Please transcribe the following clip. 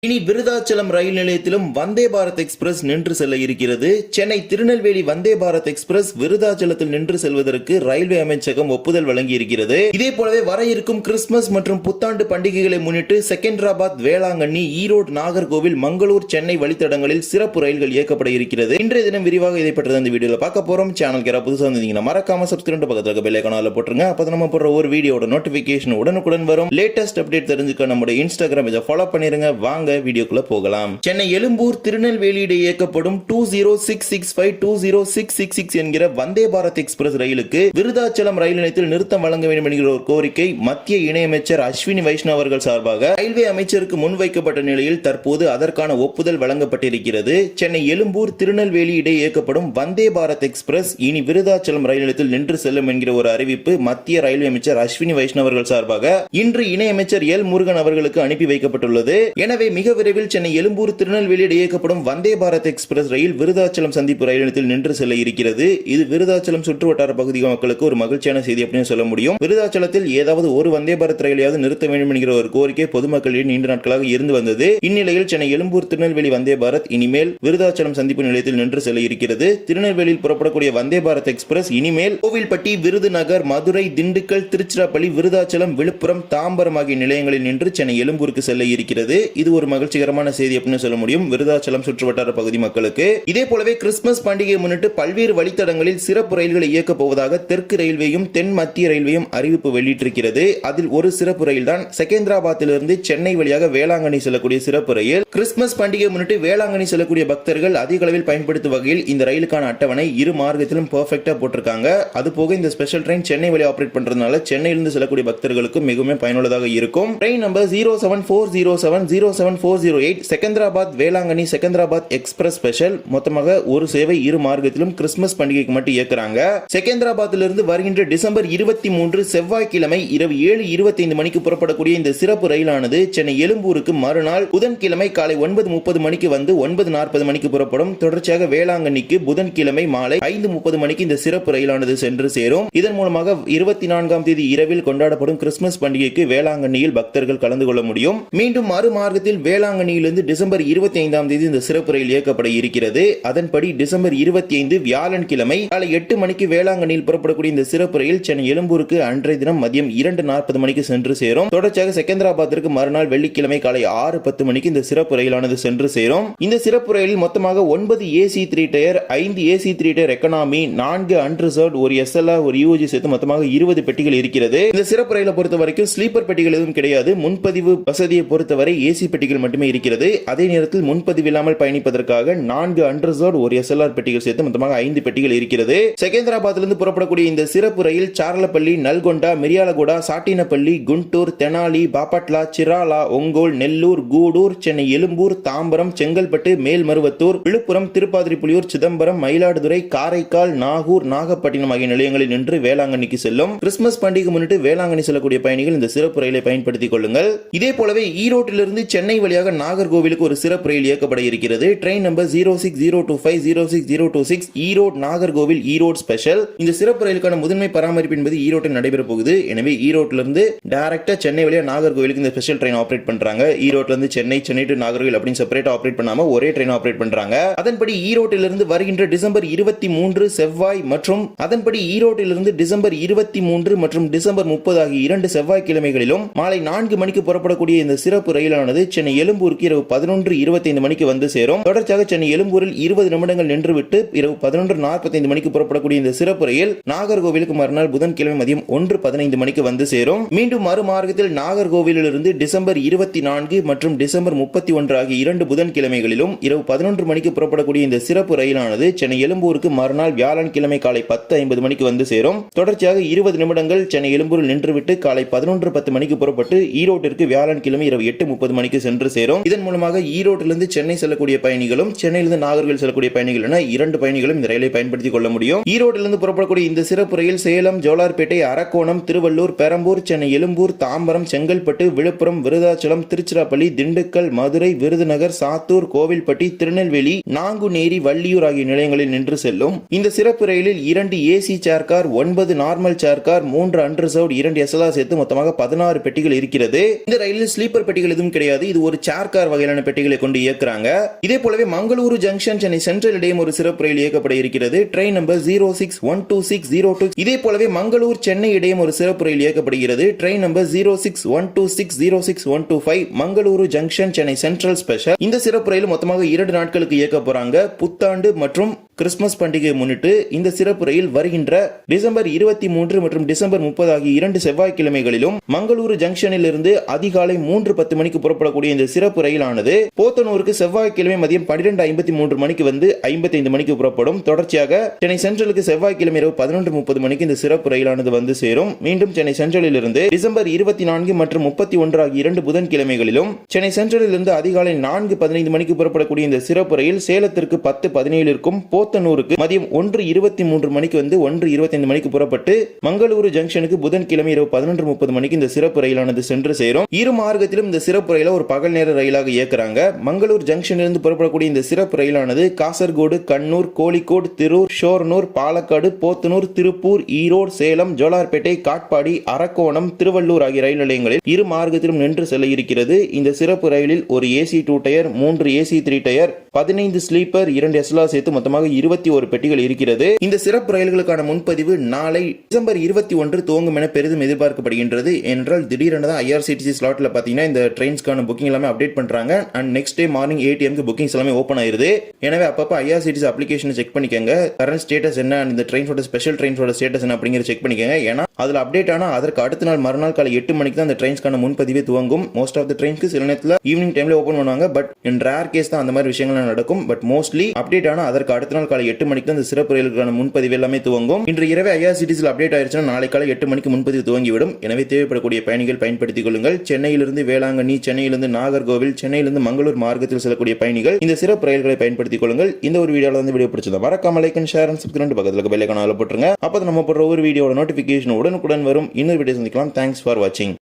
இனி விருதாச்சலம் ரயில் நிலையத்திலும் வந்தே பாரத் எக்ஸ்பிரஸ் நின்று செல்ல இருக்கிறது. சென்னை திருநெல்வேலி வந்தே பாரத் எக்ஸ்பிரஸ் விருதாச்சலத்தில் நின்று செல்வதற்கு ரயில்வே அமைச்சகம் ஒப்புதல் வழங்கி இருக்கிறது. இதே போலவே வர இருக்கும் கிறிஸ்துமஸ் மற்றும் புத்தாண்டு பண்டிகைகளை முன்னிட்டு செகந்திராபாத், வேளாங்கண்ணி, ஈரோடு, நாகர்கோவில், மங்களூர், சென்னை வழித்தடங்களில் சிறப்பு ரயில்கள் இயக்கப்பட இருக்கிறது. இன்றைய தினம் விரிவாக இதை பற்றி இந்த வீடியோல பார்க்க போறோம். சேனலுக்கு யாராவது புதுசாக வந்தீங்கன்னா மறக்காம சப்ஸ்கிரைப் பக்கத்துல பெல் ஐகானை போட்டுருங்க. அப்பதான் நம்ம போடுற ஒரு வீடியோட நோட்டிபிகேஷன் உடனுக்குடன் வரும். லேட்டஸ்ட் அப்டேட் தெரிஞ்சுக்க நம்முடைய இன்ஸ்டாகிராம் இதை ஃபாலோ பண்ணிருங்க. வாங்க வீடியோக்குள்ள போகலாம். சென்னை எழும்பூர் திருநெல்வேலி இடையே இயக்கப்படும் 20665 20666 என்கிற வந்தே பாரத் எக்ஸ்பிரஸ் ரயிலுக்கு விருதாச்சலம் ரயில் நிலையத்தில் நிறுத்தம் வழங்க வேண்டும் என்கிற ஒரு கோரிக்கை மத்திய இணையமைச்சர் அஸ்வினி வைஷ்ணவ் அவர்கள் சார்பாக ரயில்வே அமைச்சருக்கு முன்வைக்கப்பட்ட நிலையில் தற்போது அதற்கான ஒப்புதல் வழங்கப்பட்டிருக்கிறது. சென்னை எழும்பூர் திருநெல்வேலி இடையே இயக்கப்படும் வந்தே பாரத் எக்ஸ்பிரஸ் இனி விருதாச்சலம் ரயில் நிலையத்தில் நின்று செல்லும் என்கிற ஒரு அறிவிப்பு மத்திய ரயில்வே அமைச்சர் அஸ்வினி வைஷ்ணவ் அவர்கள் சார்பாக இன்று இணையமைச்சர் எல் முருகன் அவர்களுக்கு அனுப்பி வைக்கப்பட்டுள்ளது. எனவே மிக விரைவில் சென்னை எழும்பூர் திருநெல்வேலி இடையே இயக்கப்படும் வந்தே பாரத் எக்ஸ்பிரஸ் ரயில் விருதாச்சலம் சந்திப்பு ரயில் நிலையத்தில் நின்று செல்ல இருக்கிறது. இது விருதாச்சலம் சுற்றுவட்டார பகுதி மக்களுக்கு ஒரு மகிழ்ச்சியான செய்தி அப்படின்னு சொல்ல முடியும். விருதாச்சலத்தில் ஏதாவது ஒரு வந்தே பாரத் ரயிலையாவது நிறுத்த வேண்டும் என்கிற ஒரு கோரிக்கை பொதுமக்களிடையே நீண்ட நாட்களாக இருந்து வந்தது. இந்நிலையில் சென்னை எழும்பூர் திருநெல்வேலி வந்தே பாரத் இனிமேல் விருதாச்சலம் சந்திப்பு நிலையத்தில் நின்று செல்ல இருக்கிறது. திருநெல்வேலியில் புறப்படக்கூடிய வந்தே பாரத் எக்ஸ்பிரஸ் இனிமேல் கோவில்பட்டி, விருதுநகர், மதுரை, திண்டுக்கல், திருச்சிராப்பள்ளி, விருதாச்சலம், விழுப்புரம், தாம்பரம் ஆகிய நிலையங்களில் நின்று சென்னை எழும்பூருக்கு செல்ல இருக்கிறது. இது ஒரு மகிழ்ச்சிகரமான செய்தி அப்படின்னு சொல்ல முடியும் விருதாச்சலம் சுற்றுவட்டார பகுதி மக்களுக்கு. இதே போலவே கிறிஸ்துமஸ் பண்டிகையை முன்னிட்டு பல்வேறு வழித்தடங்களில் சிறப்பு ரயில்களை இயக்கப் போவதாக தெற்கு ரயில்வேயும் தென் மத்திய ரயில்வேயும் அறிவிப்பு வெளியிட்டிருக்கிறது. அதில் ஒரு சிறப்பு ரயில் தான் செகந்திராபாத்திலிருந்து சென்னை வழியாக வேளாங்கண்ணி செல்லக்கூடிய சிறப்பு ரயில். கிறிஸ்துமஸ் பண்டிகையை முன்னிட்டு வேளாங்கண்ணி செல்லக்கூடிய பக்தர்கள் அதிக அளவில் பயன்படுத்தும் வகையில் இந்த ரயிலுக்கான அட்டவணை இரு மார்க்கத்திலும் பெர்ஃபெக்ட்டா போட்டிருக்காங்க. அதுபோக இந்த ஸ்பெஷல் ட்ரெயின் சென்னை வழி ஆபரேட் பண்றதுனால சென்னையிலிருந்து செல்லக்கூடிய பக்தர்களுக்கு மிகவும் பயனுள்ளதாக இருக்கும். Train number 07407 Secunderabad Velankanni Secunderabad express special. மொத்தமாக ஒரு சேவை இரு மார்க்கத்திலும் கிறிஸ்துமஸ் பண்டிகைக்கு மட்டும் இயக்குறாங்க. செகந்திராபாத்திலிருந்து வருகின்ற டிசம்பர் 23 செவ்வாய்க்கிழமை இரவு 7:25 மணிக்கு புறப்படக்கூடிய இந்த சிறப்பு ரயிலானது சென்னை எழும்பூருக்கு மறுநாள் புதன்கிழமை காலை 9:30 மணிக்கு வந்து 9:40 மணிக்கு புறப்படும். தொடர்ச்சியாக வேளாங்கண்ணிக்கு புதன்கிழமை மாலை 5:30 மணிக்கு இந்த சிறப்பு ரயிலானது சென்று சேரும். இதன் மூலமாக 24ஆம் தேதி இரவில் கொண்டாடப்படும் கிறிஸ்துமஸ் பண்டிகைக்கு வேளாங்கண்ணியில் பக்தர்கள் கலந்து கொள்ள முடியும். மீண்டும் மறுமார்க்கத்தில் வேளாங்கண்ணியிலிருந்து டிசம்பர் 25ஆம் தேதி இந்த சிறப்பு ரயில் இயக்கப்பட இருக்கிறது. அதன்படி டிசம்பர் 25 வியாழன்கிழமை காலை 8 மணிக்கு வேளாங்கண்ணியில் புறப்படக்கூடிய இந்த சிறப்பு ரயில் சென்னை எழும்பூருக்கு அன்றைய தினம் மதியம் 2:40 மணிக்கு சென்று சேரும். தொடர்ச்சியாக செகந்திராபாத்திற்கு மறுநாள் வெள்ளிக்கிழமை காலை 6:10 மணிக்கு இந்த சிறப்பு ரயிலானது சென்று சேரும். இந்த சிறப்பு ரயிலில் மொத்தமாக 9 AC 3 tier, 5 AC 3 tier economy, 4 unreserved, ஒரு எஸ்எல்ஆர், ஒரு யூஜி சேர்த்து மொத்தமாக 20 பெட்டிகள் இருக்கிறது. இந்த சிறப்பு ரயிலை பொறுத்த வரைக்கும் ஸ்லீப்பர் பெட்டிகள் எதுவும் கிடையாது. முன்பதிவு வசதியை பொறுத்தவரை ஏசி பெட்டிகள் மட்டுமே இருக்கிறது. அதே நேரத்தில் முன்பதிவு இல்லாமல் பயணிப்பதற்காக 4 அன்ரிசர்வ்ட், ஒரு எஸ்எல்ஆர் பெட்டிகள் சேர்த்து மொத்தமாக 5 பெட்டிகள் இருக்கிறது. செகந்திராபாத்திலிருந்து புறப்படக்கூடிய இந்த சிறப்பு ரயில் சார்லப்பள்ளி, நல்கொண்டா, மிரியாலகுடா, சாட்டினப்பள்ளி, குண்டூர், தெனாலி, பாப்பட்லா, சிராலா, ஒங்கோல், நெல்லூர், கூடூர், சென்னை எழும்பூர், தாம்பரம், செங்கல்பட்டு, மேல்மருவத்தூர், விழுப்புரம், திருப்பாதிரிப்புலியூர், சிதம்பரம், மயிலாடுதுறை, காரைக்கால், நாகூர், நாகப்பட்டினம் ஆகிய நிலையங்களில் நின்று வேளாங்கண்ணிக்கு செல்லும். கிறிஸ்துமஸ் பண்டிகை முன்னிட்டு வேளாங்கண்ணி செல்லக்கூடிய பயணிகள் இந்த சிறப்பு ரயிலை பயன்படுத்திக் கொள்ளுங்கள். இதே போலவே ஈரோட்டிலிருந்து சென்னை வழியாக நாகர்கோவிலுக்கு ஒரு சிறப்பு ரயில் இயக்கப்பட இருக்கிறது. Train number 06025 06026 Erode Nagercoil Erode special. இந்த சிறப்பு ரயிலுக்கான முதன்மை பராமரிப்பு என்பது ஈரோட்டில் நடைபெற போகுது. எனவே ஈரோட்டிலிருந்து டைரக்டா சென்னை வழியா நாகர்கோவிலுக்கு இந்த ஸ்பெஷல் ட்ரெயின் ஆபரேட் பண்றாங்க. ஈரோட்ல இருந்து சென்னை, சென்னை டு நாகர்கோவில் அப்படின்னு செப்பரேட் ஆபரேட் பண்ணாம ஒரே ட்ரெயின் ஆபரேட் பண்றாங்க. அதன்படி ஈரோட்டிலிருந்து வருகின்ற டிசம்பர் 23 செவ்வாய் மற்றும் அதன்படி ஈரோட்டிலிருந்து டிசம்பர் 23 மற்றும் டிசம்பர் 30 ஆகிய 2 செவ்வாய்க்கிழமைகளிலும் மாலை 4 மணிக்கு புறப்படக்கூடிய இந்த சிறப்பு ரயிலானது சென்னை எழும்பூருக்கு இரவு 11:25 மணிக்கு வந்து சேரும். தொடர்ச்சியாக சென்னை எழும்பூரில் 20 நிமிடங்கள் நின்றுவிட்டு இரவு 11:45 மணிக்கு புறப்படக்கூடிய இந்த சிறப்பு ரயில் நாகர்கோவிலுக்கு மறுநாள் புதன்கிழமை மதியம் 1:15 மணிக்கு வந்து சேரும். மீண்டும் மறுமார்க்கத்தில் நாகர்கோவிலிருந்து டிசம்பர் 24 மற்றும் டிசம்பர் 31 ஆகிய 2 புதன்கிழமைகளிலும் இரவு 11 மணிக்கு புறப்படக்கூடிய இந்த சிறப்பு ரயிலானது சென்னை எழும்பூருக்கு மறுநாள் வியாழன்கிழமை காலை 10:50 மணிக்கு வந்து சேரும். தொடர்ச்சியாக 20 நிமிடங்கள் சென்னை எழும்பூரில் நின்றுவிட்டு காலை 11:10 மணிக்கு புறப்பட்டு ஈரோட்டிற்கு வியாழன்கிழமை இரவு 8:30 மணிக்கு சென்று சேரும். இதன் மூலமாக ஈரோட்டிலிருந்து சென்னை செல்லக்கூடிய பயணிகளும் சென்னையிலிருந்து நாகர்கோவில் செல்லக்கூடிய பயணிகள் என 2 பயணிகளும் இந்த ரயிலை பயன்படுத்திக் கொள்ள முடியும். ஈரோட்டிலிருந்து புறப்படக்கூடிய இந்த சிறப்பு ரயில் சேலம், ஜோலார்பேட்டை, அரக்கோணம், திருவள்ளூர், பெரம்பூர், சென்னை எழும்பூர், தாம்பரம், செங்கல்பட்டு, விழுப்புரம், விருதாச்சலம், திருச்சிராப்பள்ளி, திண்டுக்கல், மதுரை, விருதுநகர், சாத்தூர், கோவில்பட்டி, திருநெல்வேலி, நாங்குநேரி, வள்ளியூர் ஆகிய நிலையங்களில் நின்று செல்லும். இந்த சிறப்பு ரயிலில் 2 AC chair car, 9 normal chair car, 3 unreserved, 2 SLR சேர்த்து மொத்தமாக 16 பெட்டிகள் இருக்கிறது. இந்த ரயிலில் ஸ்லீப்பர் பெட்டிகள் எதுவும் கிடையாது. இது ஒரு சேர் கார் வகையிலான பெட்டிகளை கொண்டு இயக்குறாங்க. இதே போலவே மங்களூரு ஜங்ஷன் சென்னை சென்ட்ரல் இடையும் ஒரு சிறப்பு ரயில் இயக்கப்பட இருக்கிறது. Train number 06126026. இதே போலவே மங்களூர் சென்னை இடையும் ஒரு சிறப்பு ரயில் இயக்கப்படுகிறது. Train number 0612606125 Mangaluru junction Chennai central special. இந்த சிறப்பு ரயில் மொத்தமாக 2 நாட்களுக்கு இயக்க போறாங்க. புத்தாண்டு மற்றும் கிறிஸ்துமஸ் பண்டிகையை முன்னிட்டு இந்த சிறப்பு ரயில் வருகின்ற டிசம்பர் 23 மற்றும் டிசம்பர் 30 ஆகிய 2 செவ்வாய்க்கிழமைகளிலும் மங்களூரு ஜங்ஷனில் இருந்து அதிகாலை 3:10 மணிக்கு புறப்படக்கூடிய இந்த சிறப்பு ரயிலானது போத்தனூருக்கு செவ்வாய்க்கிழமை மதியம் 12:53 மணிக்கு வந்து 55 மணிக்கு புறப்படும். தொடர்ச்சியாக சென்னை சென்ட்ரலுக்கு செவ்வாய்க்கிழமை இரவு 11:30 மணிக்கு இந்த சிறப்பு ரயிலானது வந்து சேரும். மீண்டும் சென்னை சென்ட்ரலில் இருந்து டிசம்பர் 24 மற்றும் 31 ஆகிய 2 புதன்கிழமைகளிலும் சென்னை சென்ட்ரலில் இருந்து அதிகாலை 4:15 மணிக்கு புறப்படக்கூடிய இந்த சிறப்பு ரயில் சேலத்திற்கு 10:17 இருக்கும். போத்தனூருக்கு மதியம் 1:23 மணிக்கு வந்து 1:25 மணிக்கு புறப்பட்டு மங்களூரு ஜங்ஷனுக்கு புதன்கிழமை இரவு 11:30 மணிக்கு இந்த சிறப்பு ரயிலானது சென்று சேரும். இரு மார்க்கத்திலும் இந்த சிறப்பு ரயில ஒரு பகல் நேர ரயிலாக இயக்குறாங்க. மங்களூர் ஜங்ஷனிலிருந்து புறப்படக்கூடிய இந்த சிறப்பு ரயிலானது காசர்கோடு, கண்ணூர், கோழிக்கோடு, திருூர், ஷோர்னூர், பாலக்காடு, போத்தனூர், திருப்பூர், ஈரோடு, சேலம், ஜோலார்பேட்டை, காட்பாடி, அரக்கோணம், திருவள்ளூர் ஆகிய ரயில் நிலையங்களில் இரு மார்க்கத்திலும் நின்று செல்ல இருக்கிறது. இந்த சிறப்பு ரயிலில் ஒரு AC 2 tier, 3 AC 3 tier, 15 sleeper, 2 SLR சேர்த்து மொத்தமாக 21 பெட்டிகள் இருக்கிறது. இந்த சிறப்பு ரயில்களுக்கான முன்பதிவு நாளை டிசம்பர் 21 துவங்கும் என பெரிதும் எதிர்பார்க்கப்படுகின்றது. என்றால் திடீரென ஐஆர்சிடிசி ஸ்லாட்ல பாத்தீங்கன்னா இந்த ட்ரெயின்ஸ்க்கான புக்கிங் எல்லாமே அப்டேட் பண்றாங்க. And next day morning 8 AM bookings எல்லாமே ஓபன் ஆயிருது. எனவே அப்பப்ப ஐஆர்சிடிசி அப்ளிகேஷன் செக் பண்ணிக்கங்க. கரண்ட் ஸ்டேட்டஸ் என்ன, இந்த ட்ரெயினோட ஸ்பெஷல் ட்ரெயினோட ஸ்டேட்டஸ் என்ன அப்படிங்கறத செக் பண்ணிக்கங்க. ஏன்னா அதுல அப்டேட் ஆனா அதற்கு அடுத்த நாள் மறுநாள் காலை 8 மணிக்கு தான் அந்த ட்ரெயின்ஸ்க்கான முன்பதிவே துவங்கும். மோஸ்ட் ஆஃப் த ட்ரெயின்ஸ்க்கு சில நேரத்துல ஈவினிங் டைம்ல ஓபன் பண்ணுவாங்க. பட் இன் ரேர் கேஸ் தான் அந்த மாதிரி விஷயங்கள் நடக்கும். பட் மோஸ்ட்லி அப்டேட் ஆனா அதற்கு அடுத்த நாள் காலை 8 மணிக்கு தான் இந்த சிறப்பு ரயிலுக்கான முன்பதிவு எல்லாமே துவங்கும். இன்று இரவே ஐஆர்சிடிசியில் அப்டேட் ஆயிருச்சுன்னா நாளை காலை 8 மணிக்கு முன்பதிவு துவங்கிவிடும். எனவே தேவைப்படக்கூடிய பயணிகள் பயன்படுத்திக் கொள்ளுங்கள். சென்னையிலிருந்து வேளாங்கண்ணி, சென்னையிலிருந்து நாகர்கோவில், சென்னையிலிருந்து மங்களூர் மார்க்கத்தில் செல்லக்கூடிய பயணிகள் இந்த சிறப்பு ரயில்களை பயன்படுத்திக் கொள்ளுங்கள். இந்த ஒரு வீடியோல வந்து வீடியோ பிடிச்சதா மறக்காம like and share and subscribe பக்கத்துல பெல் ஐகானை போட்டுருங்க. அப்போ நம்ம போடுற ஒரு வீடியோட நோட்டிபிகேஷன் உடனுக்குடன் வரும். இன்னொரு வீடியோ சந்திக்கலாம். தேங்க்ஸ் ஃபார் வாட்சிங்.